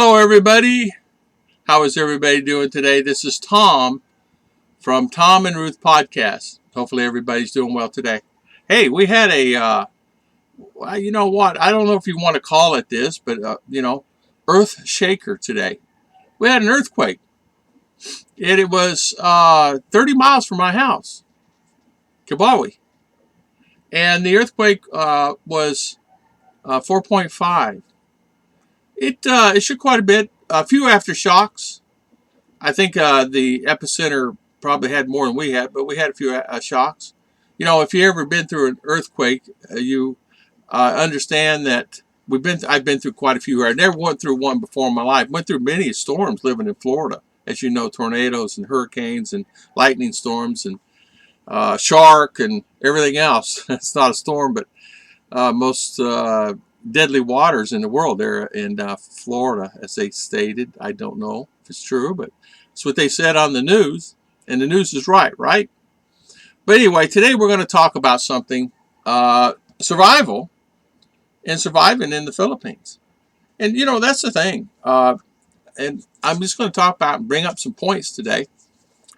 Hello everybody. How is everybody doing today? This is Tom from Tom and Ruth Podcast. Hopefully everybody's doing well today. Hey, we had a, you know what? I don't know if you want to call it this, but, earth shaker today. We had an earthquake. It was 30 miles from my house, Kibawi. And the earthquake was 4.5. It shook quite a bit. A few aftershocks. I think the epicenter probably had more than we had, but we had a few shocks. You know, if you've ever been through an earthquake, you understand that I've been through quite a few. I never went through one before in my life. Went through many storms living in Florida, as you know, tornadoes and hurricanes and lightning storms and shark and everything else. It's not a storm, but most deadly waters in the world there in Florida, as they stated. I don't know if it's true, but it's what they said on the news, and the news is right? But anyway, today we're going to talk about something, survival and surviving in the Philippines. And, you know, that's the thing. And I'm just going to talk about and bring up some points today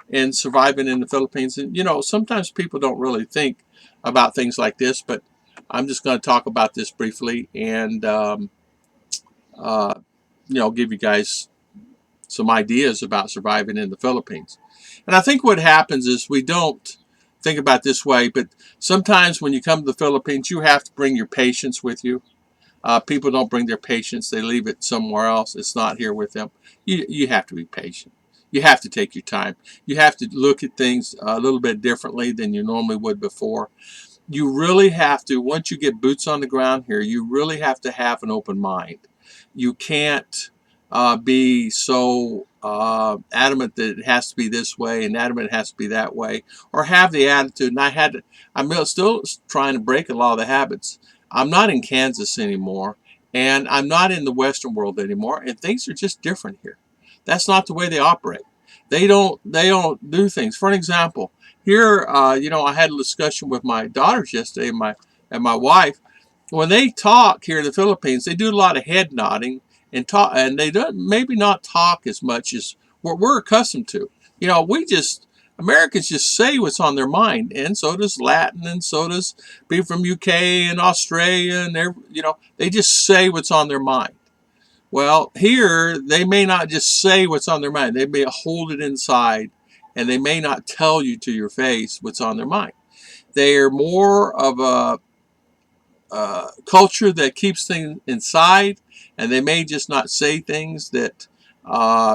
in surviving in the Philippines. And, you know, sometimes people don't really think about things like this, but I'm just going to talk about this briefly and, give you guys some ideas about surviving in the Philippines. And I think what happens is we don't think about this way, but sometimes when you come to the Philippines, you have to bring your patience with you. People don't bring their patience. They leave it somewhere else. It's not here with them. You have to be patient. You have to take your time. You have to look at things a little bit differently than you normally would before. You really have to, once you get boots on the ground here, you really have to have an open mind. You can't be so adamant that it has to be this way and adamant it has to be that way, or have the attitude. And I'm still trying to break a lot of the habits. I'm not in Kansas anymore, and I'm not in the Western world anymore, and things are just different here. That's not the way they operate. They don't do things. For an example, here, I had a discussion with my daughters yesterday and my wife. When they talk here in the Philippines, they do a lot of head nodding and talk, and they don't maybe not talk as much as what we're accustomed to. You know, Americans just say what's on their mind, and so does Latin, and so does people from UK and Australia, and they just say what's on their mind. Well, here, they may not just say what's on their mind. They may hold it inside, and they may not tell you to your face what's on their mind. They are more of a culture that keeps things inside, and they may just not say things that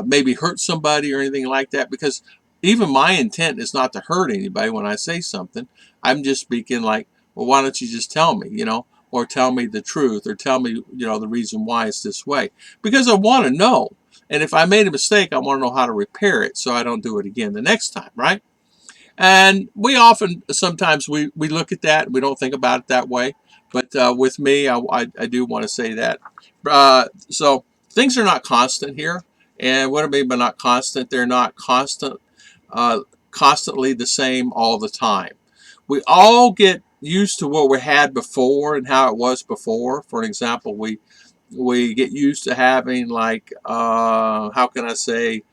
maybe hurt somebody or anything like that, because even my intent is not to hurt anybody when I say something. I'm just speaking like, well, why don't you just tell me, or tell me the truth, or tell me, the reason why it's this way. Because I want to know. And if I made a mistake, I want to know how to repair it so I don't do it again the next time, right? And sometimes we look at that and we don't think about it that way. But with me, I do want to say that. So things are not constant here. And what I mean by not constant, they're not constantly the same all the time. We all get used to what we had before and how it was before. For an example, we get used to having, like, how can I say,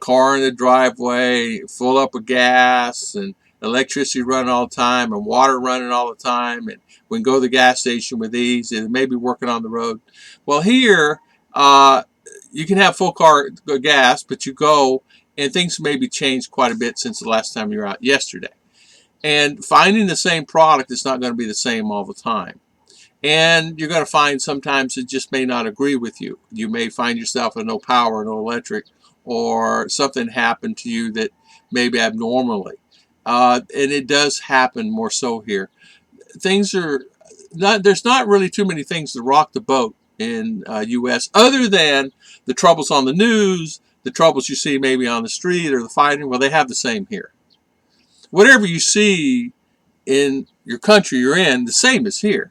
car in the driveway, full up with gas, and electricity running all the time, and water running all the time, and we can go to the gas station with ease, and maybe working on the road. Well, here, you can have full car gas, but you go, and things maybe changed quite a bit since the last time you were out yesterday. And finding the same product is not going to be the same all the time. And you're going to find sometimes it just may not agree with you. You may find yourself with no power, no electric, or something happened to you that maybe abnormally. And it does happen more so here. There's not really too many things to rock the boat in U.S. other than the troubles on the news, the troubles you see maybe on the street, or the fighting. Well, they have the same here. Whatever you see in your country you're in, the same is here.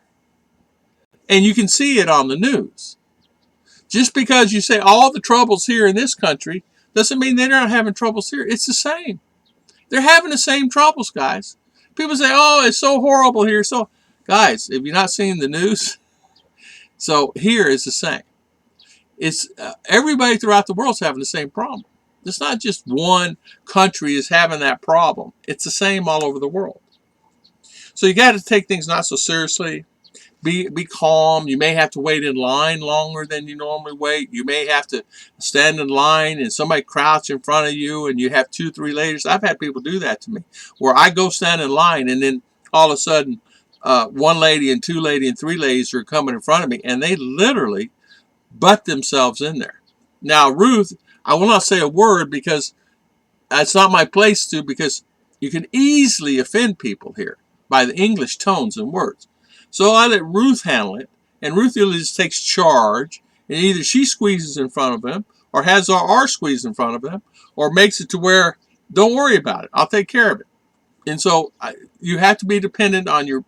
And you can see it on the news. Just because you say all the troubles here in this country doesn't mean they're not having troubles here. It's the same. They're having the same troubles, guys. People say, oh, it's so horrible here. So, guys, have you not seen the news? So here is the same. It's everybody throughout the world is having the same problem. It's not just one country is having that problem. It's the same all over the world. So you got to take things not so seriously. Be calm. You may have to wait in line longer than you normally wait. You may have to stand in line and somebody crouch in front of you and you have 2, 3 ladies. I've had people do that to me, where I go stand in line and then all of a sudden 1 lady and 2 ladies and 3 ladies are coming in front of me, and they literally butt themselves in there. Now, Ruth, I will not say a word because that's not my place to, because you can easily offend people here by the English tones and words. So I let Ruth handle it, and Ruth usually just takes charge, and either she squeezes in front of him, or has our squeeze in front of him, or makes it to where, don't worry about it, I'll take care of it. And so you have to be dependent on your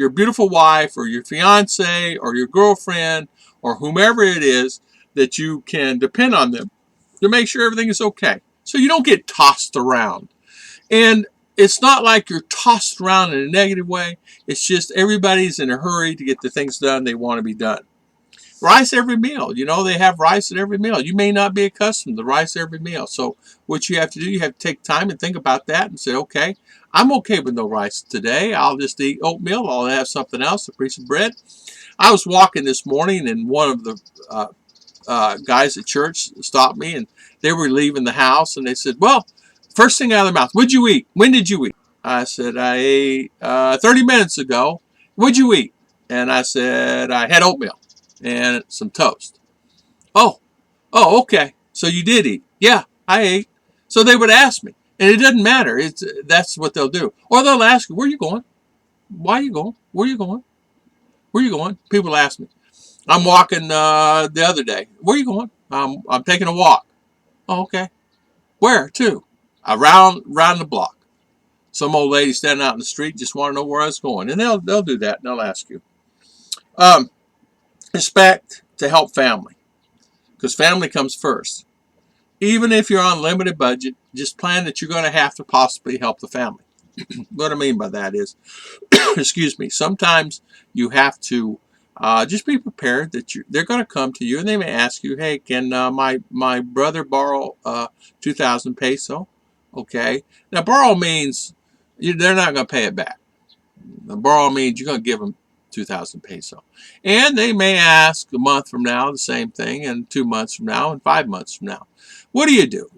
beautiful wife, or your fiance, or your girlfriend, or whomever it is, that you can depend on them to make sure everything is okay. So you don't get tossed around. And it's not like you're tossed around in a negative way. It's just everybody's in a hurry to get the things done they want to be done. Rice every meal. You know, they have rice at every meal. You may not be accustomed to rice every meal. So what you have to do, you have to take time and think about that and say, okay, I'm okay with no rice today. I'll just eat oatmeal. I'll have something else, a piece of bread. I was walking this morning, and one of the guys at church stopped me, and they were leaving the house, and they said, well, first thing out of their mouth, what'd you eat? When did you eat? I said, I ate 30 minutes ago. What'd you eat? And I said, I had oatmeal and some toast. Oh, okay. So you did eat? Yeah, I ate. So they would ask me, and it doesn't matter. That's what they'll do. Or they'll ask you, where are you going? Why are you going? Where are you going? Where are you going? People ask me. I'm walking the other day. Where are you going? I'm taking a walk. Oh, okay. Where to? Around the block. Some old lady standing out in the street just want to know where I was going, and they'll do that, and they'll ask you. Expect to help family, because family comes first. Even if you're on a limited budget, just plan that you're going to have to possibly help the family. What I mean by that is, excuse me, sometimes you have to just be prepared that they're going to come to you, and they may ask you, hey, can my brother borrow 2,000 peso? Okay. Now, borrow means they're not going to pay it back. Borrow means you're going to give them 2,000 peso. And they may ask a month from now the same thing, and 2 months from now, and 5 months from now. What do? Do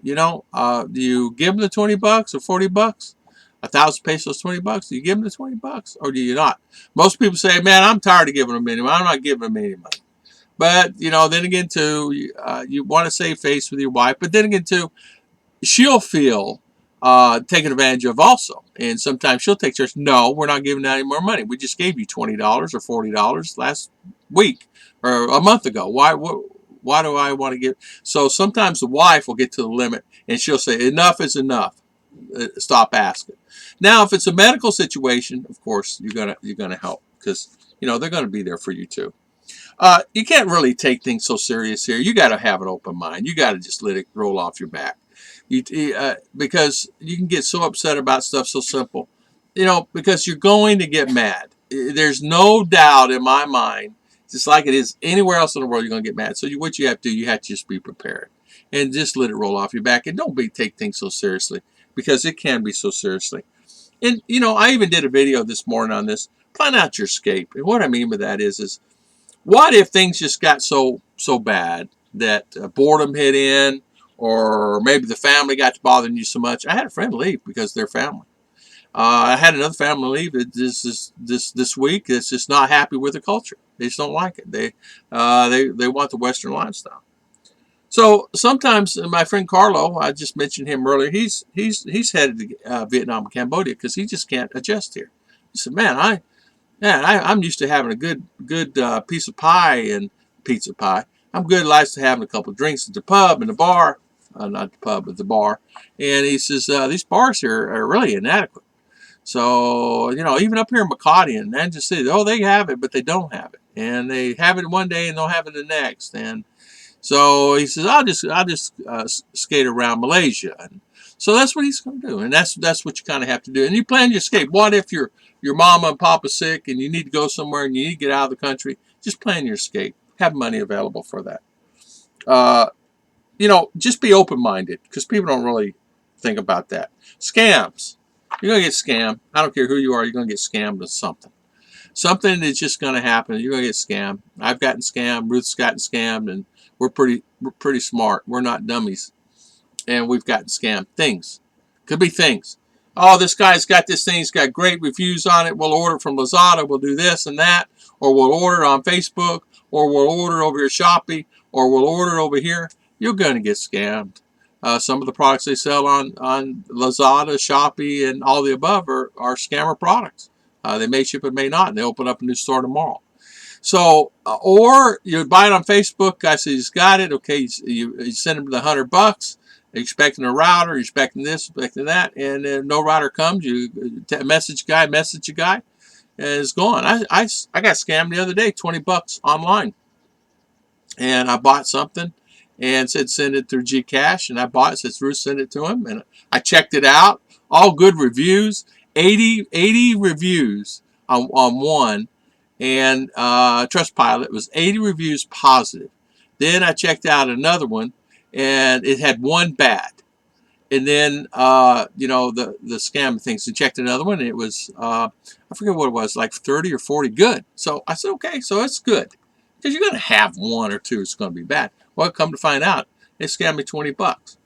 you give them the 20 bucks or 40 bucks? 1,000 pesos, 20 bucks. Do you give them the 20 bucks or do you not? Most people say, man, I'm tired of giving them any money. I'm not giving them any money. But, then again, too, you want to save face with your wife. But then again, too, she'll feel taken advantage of also. And sometimes she'll take charge. No, we're not giving out any more money. We just gave you $20 or $40 last week or a month ago. Why do I want to give? So sometimes the wife will get to the limit and she'll say, enough is enough. Stop asking. Now, if it's a medical situation, of course, you're gonna help, because they're going to be there for you too. You can't really take things so serious here. You got to have an open mind. You got to just let it roll off your back. Because you can get so upset about stuff so simple. Because you're going to get mad. There's no doubt in my mind, just like it is anywhere else in the world, you're going to get mad. So what you have to do, you have to just be prepared and just let it roll off your back, and don't take things so seriously, because it can be so seriously. And I even did a video this morning on this. Plan out your escape. And what I mean by that is what if things just got so bad that boredom hit in, or maybe the family got to bothering you so much? I had a friend leave because of their family. I had another family leave this week that's just not happy with the culture. They just don't like it. They want the Western lifestyle. So sometimes, my friend Carlo, I just mentioned him earlier, he's headed to Vietnam and Cambodia because he just can't adjust here. He said, I'm used to having a good piece of pie and pizza pie. I'm good likes to having a couple of drinks at the pub and the bar, not the pub, but the bar. And he says, these bars here are really inadequate. So, even up here in Makati and Kansas City, they have it, but they don't have it. And they have it one day and they'll have it the next. And so he says, I'll just skate around Malaysia. And so that's what he's going to do. And that's what you kind of have to do. And you plan your escape. What if your mama and papa's sick and you need to go somewhere and you need to get out of the country? Just plan your escape. Have money available for that. Uh, just be open-minded because people don't really think about that. Scams. You're going to get scammed. I don't care who you are. You're going to get scammed with something. Something is just going to happen. You're going to get scammed. I've gotten scammed. Ruth's gotten scammed, and we're pretty smart. We're not dummies, and we've gotten scammed. Things could be things. Oh, this guy's got this thing. He's got great reviews on it. We'll order from Lazada. We'll do this and that, or we'll order on Facebook, or we'll order over here Shopee, or we'll order over here. You're going to get scammed. Some of the products they sell on Lazada, Shopee, and all the above are scammer products. They may ship it, may not, and they open up a new store tomorrow. So, or you buy it on Facebook. Guy says he's got it. Okay, you send him the $100. You're expecting a router. You're expecting this, expecting that, and if no router comes, you message a guy, and it's gone. I got scammed the other day, $20 online, and I bought something, and said send it through Gcash, and I bought it. Says Ruth sent it to him, and I checked it out. All good reviews, 80 reviews on one. And Trustpilot was 80 reviews positive. Then I checked out another one, and it had one bad. And then the scam things. And checked another one, and it was I forget what it was, like 30 or 40 good. So I said, okay, so it's good because you're going to have one or two that's going to be bad. Well, come to find out, they scammed me $20.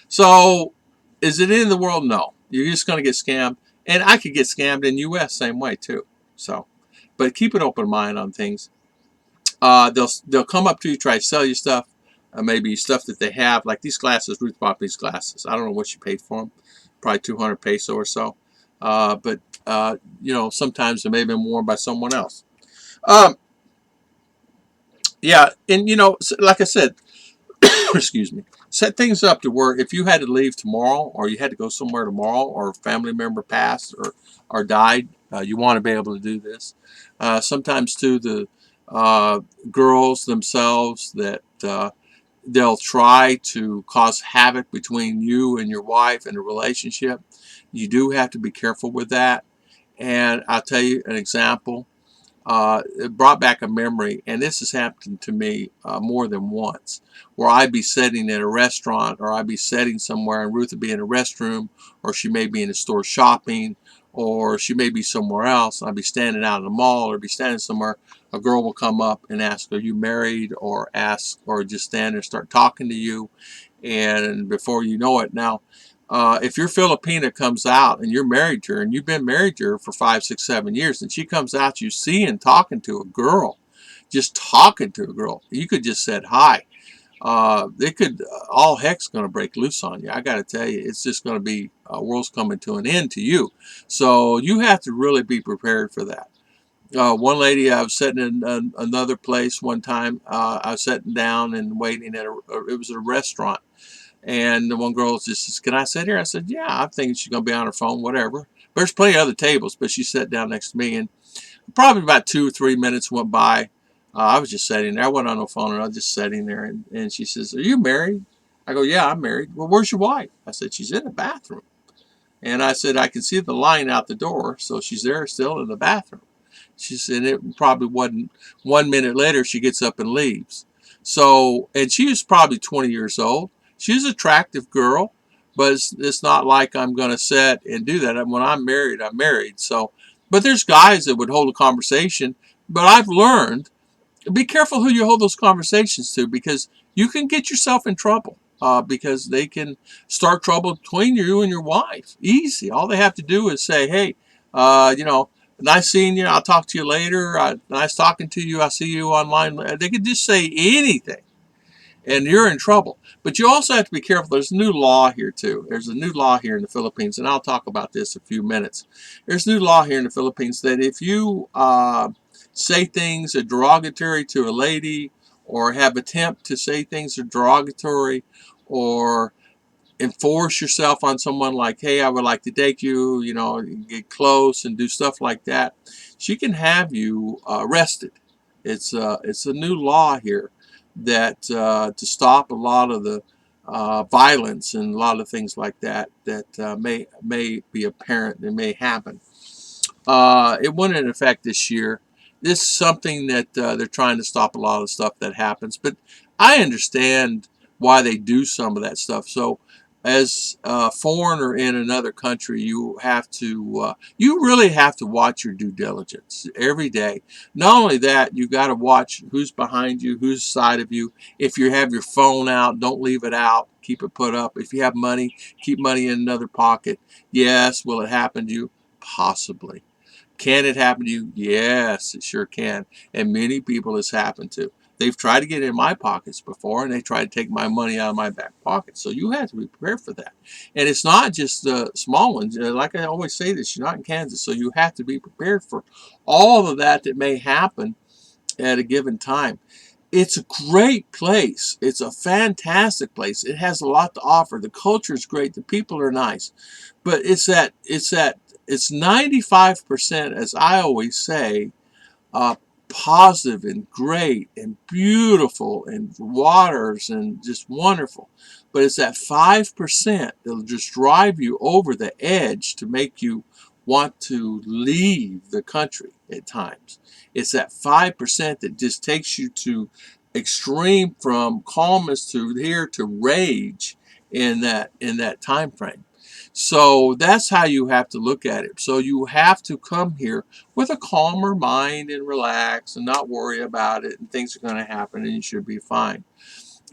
So is it in the world? No, you're just going to get scammed, and I could get scammed in U.S. same way too. So. But keep an open mind on things. They'll come up to you, try to sell you stuff, maybe stuff that they have, like these glasses. Ruth bought these glasses. I don't know what she paid for them, probably 200 peso or so. But sometimes they may have been worn by someone else. Yeah, and like I said, excuse me, set things up to where if you had to leave tomorrow, or you had to go somewhere tomorrow, or a family member passed or died, you want to be able to do this. Sometimes too, the girls themselves that they'll try to cause havoc between you and your wife in a relationship. You do have to be careful with that. And I'll tell you an example. It brought back a memory, and this has happened to me more than once, where I'd be sitting in a restaurant, or I'd be sitting somewhere, and Ruth would be in a restroom, or she may be in a store shopping, or she may be somewhere else. I'd be standing out in the mall, or be standing somewhere. A girl will come up and ask, "Are you married?" or just stand there and start talking to you, and before you know it, now. If your Filipina comes out and you're married to her and you've been married to her for 5, 6, 7 years, and she comes out, you see and talking to a girl, just talking to a girl, you could just said hi. They could all heck's going to break loose on you. I got to tell you, it's just going to be world's coming to an end to you. So you have to really be prepared for that. One lady, I was sitting in another place one time. I was sitting down and waiting at it was a restaurant. And the one girl just says, "Can I sit here?" I said, "Yeah, I'm thinking she's going to be on her phone, whatever." But there's plenty of other tables, but she sat down next to me, and probably about 2 or 3 minutes went by. I was just sitting there. I wasn't on no phone, and I was just sitting there. And she says, "Are you married?" I go, "Yeah, I'm married." "Well, where's your wife?" I said, "She's in the bathroom." And I said, "I can see the line out the door, so she's there still in the bathroom." She said it probably wasn't 1 minute later, she gets up and leaves. So, and she was probably 20 years old. She's an attractive girl, but it's not like I'm going to sit and do that. When I'm married, I'm married. So, but there's guys that would hold a conversation. But I've learned, be careful who you hold those conversations to, because you can get yourself in trouble. Because they can start trouble between you and your wife. Easy. All they have to do is say, "Hey, nice seeing you. I'll talk to you later. Nice talking to you. I'll see you online." They could just say anything, and you're in trouble. But you also have to be careful. There's a new law here, too. There's a new law here in the Philippines, and I'll talk about this in a few minutes. There's a new law here in the Philippines that if you say things that are derogatory to a lady, or have attempt to say things that are derogatory, or enforce yourself on someone, like, "Hey, I would like to date you," get close and do stuff like that, she can have you arrested. It's a new law here that to stop a lot of the violence and a lot of things like that may be apparent and may happen. It went into effect this year, this is something that they're trying to stop a lot of stuff that happens. But I understand why they do some of that stuff. So as a foreigner in another country, you have to, you really have to watch your due diligence every day. Not only that, you got to watch who's behind you, who's side of you. If you have your phone out, don't leave it out. Keep it put up. If you have money, keep money in another pocket. Yes, will it happen to you? Possibly. Can it happen to you? Yes, it sure can. And many people it's happened to. They've tried to get in my pockets before, and they tried to take my money out of my back pocket. So you have to be prepared for that. And it's not just the small ones. Like I always say this, you're not in Kansas, so you have to be prepared for all of that that may happen at a given time. It's a great place. It's a fantastic place. It has a lot to offer. The culture is great. The people are nice. But it's 95%, as I always say, positive and great and beautiful and waters and just wonderful. But it's that 5% that'll just drive you over the edge to make you want to leave the country at times. It's that 5% that just takes you to extreme, from calmness to here to rage in that time frame. So that's how you have to look at it. So you have to come here with a calmer mind and relax and not worry about it, and things are going to happen and you should be fine.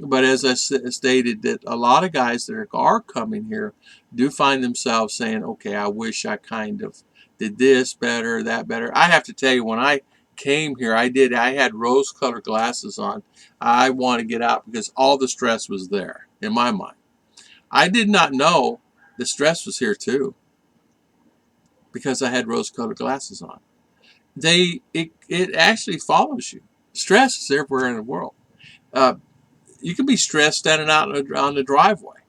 But as I stated, that a lot of guys that are coming here do find themselves saying, okay, I wish I kind of did this better, that better. I have to tell you, when I came here, I had rose-colored glasses on. I want to get out because all the stress was there in my mind. I did not know the stress was here too, because I had rose-colored glasses on. It actually follows you. Stress is everywhere in the world. Uh, you can be stressed standing out on the driveway.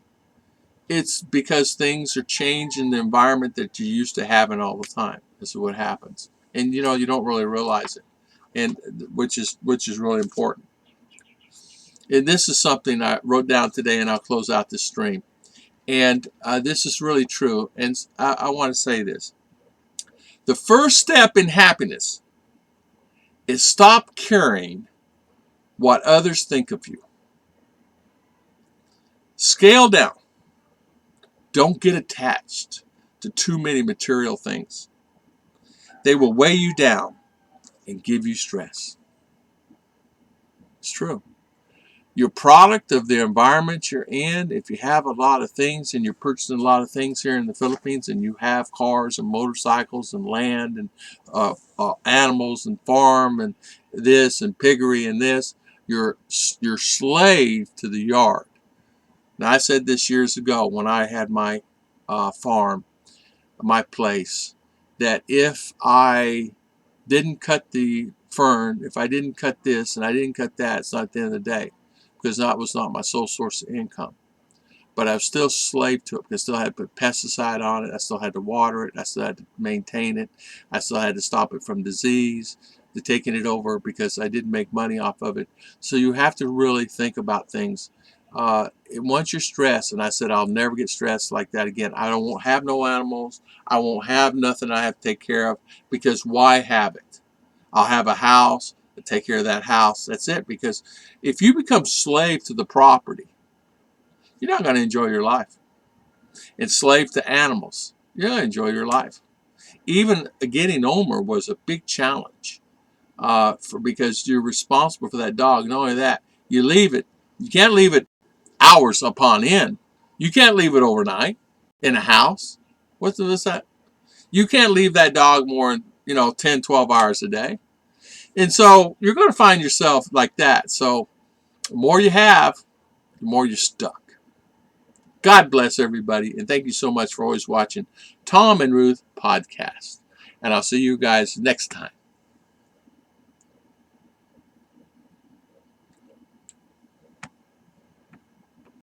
It's because things are changing the environment that you're used to having all the time. This is what happens, and you don't really realize it, and which is really important. And this is something I wrote down today, and I'll close out this stream. And this is really true. And I want to say this: the first step in happiness is stop caring what others think of you. Scale down. Don't get attached to too many material things. They will weigh you down and give you stress. It's true. You're a product of the environment you're in. If you have a lot of things and you're purchasing a lot of things here in the Philippines, and you have cars and motorcycles and land and animals and farm and this and piggery and this, you're slave to the yard. Now, I said this years ago when I had my farm, my place, that if I didn't cut the fern, if I didn't cut this and I didn't cut that, it's not the end of the day, because that was not my sole source of income. But I was still slave to it, because I still had to put pesticide on it. I still had to water it. I still had to maintain it. I still had to stop it from disease, to taking it over, because I didn't make money off of it. So you have to really think about things. Once you're stressed, and I said I'll never get stressed like that again. I won't have no animals. I won't have nothing I have to take care of, because why have it? I'll have a house, I'll take care of that house. That's it. Because if you become slave to the property, you're not going to enjoy your life. Enslaved to animals, you're going to enjoy your life. Even getting Omer was a big challenge, because you're responsible for that dog. Not only that, you leave it. You can't leave it hours upon end. You can't leave it overnight in a house. What's that? You can't leave that dog more than 10, 12 hours a day. And so you're going to find yourself like that. So the more you have, the more you're stuck. God bless everybody, and thank you so much for always watching Tom and Ruth podcast. And I'll see you guys next time.